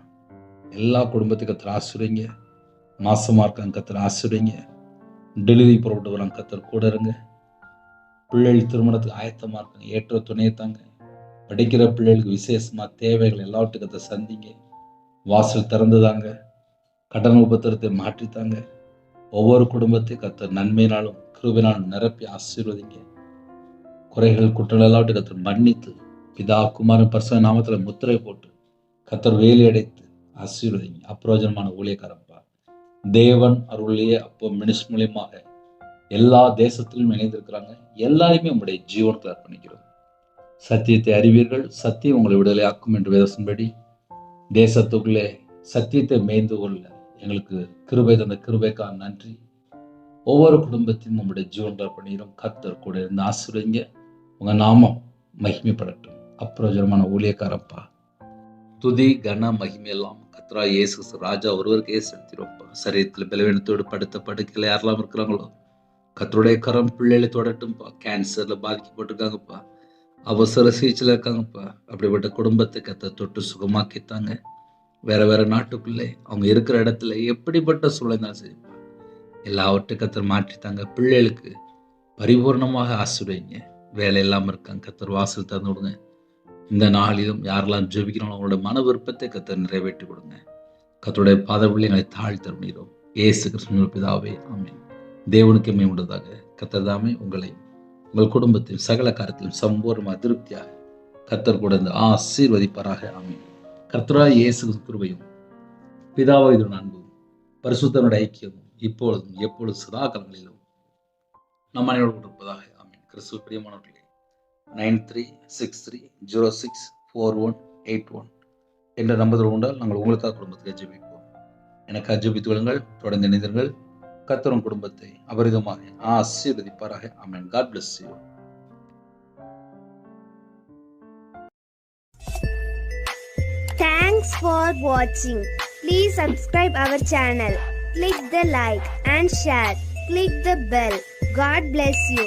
எல்லா குடும்பத்துக்கும் கர்த்தர் ஆசீர்வதிங்க. மாசமா இருக்காங்க கர்த்தர் ஆசீர்வதிங்க. டெலிவரி புறப்பட்டு வராங்க கர்த்தர் கூட இருங்க. பிள்ளைகள் திருமணத்துக்கு ஆயத்தமா இருக்காங்க, ஏற்ற துணையை தாங்க. படிக்கிற பிள்ளைகளுக்கு விசேஷமா தேவைகள் எல்லாவற்றையும் கர்த்தர் சந்திங்க. வாசல் திறந்துதாங்க. கடன் உபத்திரத்தை மாற்றித்தாங்க. ஒவ்வொரு குடும்பத்தையும் கர்த்தர் நன்மையினாலும் கிருபையினாலும் நிரப்பி ஆசீர்வதிங்க. குறைகள் குற்றங்கள் எல்லாவற்றையும் கர்த்தர் மன்னித்து பிதா குமாரன் பரிசுத்த நாமத்துல முத்திரை போட்டு கர்த்தர் வேலி அடைத்து ஆசீர்வதிங்க. அப்பிரயோஜனமான ஊழியக்காரப்பா, தேவன் அருளிய அப்போ மினிஸ்ட் மூலியமாக எல்லா தேசத்திலும் இணைந்திருக்கிறாங்க. எல்லாருமே உங்களுடைய ஜீவனுக்கு அர்ப்பணிக்கிறோம். சத்தியத்தை அறிவீர்கள், சத்தியம் உங்களை விடுதலையாக்கும் என்று வேதத்தின்படி தேசத்துக்குள்ளே சத்தியத்தை மேய்ந்து கொள்ள எங்களுக்கு கிருபை தந்த கிருபைக்காக நன்றி. ஒவ்வொரு குடும்பத்தையும் உங்களுடைய ஜீவன்கள் அர்ப்பணிக்கிறோம். கர்த்தர் கூட இருந்து ஆசீர்வதிங்க. உங்க நாமம் மகிமைப்படட்டும். அப்பிரயோஜனமான ஊழியக்காரப்பா, துதி கன மகிமையெல்லாம் கர்த்தரா இயேசு ராஜா ஒருவருக்கே செலுத்திடும்ப்பா. சரீரத்தில் பலவீனத்தோடு படுத்த படுக்கையில் யாரெல்லாம் இருக்கிறாங்களோ கர்த்தருடைய கரம் பிள்ளைகளை தொடட்டும்ப்பா. கேன்சர்ல பாதிக்கப்பட்டிருக்காங்கப்பா, அவசர சிகிச்சையில் இருக்காங்கப்பா. அப்படிப்பட்ட குடும்பத்தை கர்த்தர் தொட்டு சுகமாக்கித்தாங்க. வேற வேற நாட்டுக்குள்ளே அவங்க இருக்கிற இடத்துல எப்படிப்பட்ட சூழ்நிலை சரிப்பா, எல்லாவற்றையும் கர்த்தர் மாற்றித்தாங்க. பிள்ளைகளுக்கு பரிபூர்ணமாக ஆசீர்வதிங்க. வேலை இல்லாமல் இருக்காங்க கர்த்தர் வாசல் திறந்து விடுங்க. இந்த நாளிலும் யாரெல்லாம் ஜெபிக்கிறாங்களோ அவங்களோட மன விருப்பத்தை கர்த்தர் நிறைவேற்றி கொடுங்க. கர்த்தருடைய பாதவழியை எங்களை தாழ்த்தி தருகிறோம். இயேசு கிறிஸ்துவின் பிதாவே, ஆமென். தேவனுக்கு மேம்படுவதாக. கர்த்தர் தாமே உங்களை உங்கள் குடும்பத்தில் சகல காரியத்திலும் சம்பூர்ணமாக திருப்தியாக கர்த்தர் கூட இருந்து ஆசீர்வதிப்பாராக. ஆமென். கர்த்தராகிய இயேசு கிருபையும் பிதாவாகிய அன்பும் பரிசுத்தனுடைய ஐக்கியமும் இப்பொழுதும் எப்பொழுதும் சதா காலங்களிலும் நம் அனைவரோடு இருப்பதாக. ஆமென். கிறிஸ்துவுக்குள் பிரியமானவர்களே, 9363064181 என்ற நம்பர் உண்டால் நாங்கள் உங்களுக்காக குடும்பத்துக்கு ஜெபிப்போம். எனக்கு ஜெபித்து கொள்ளுங்கள். தொடர்ந்து இணைந்தீர்கள். கர்த்தரும் குடும்பத்தை அபரிதமாக ஆசீர்வதிப்பாராக. ஆமென். God bless you. Thanks for watching. Please subscribe our channel. Click the like and share. Click the bell. God bless you.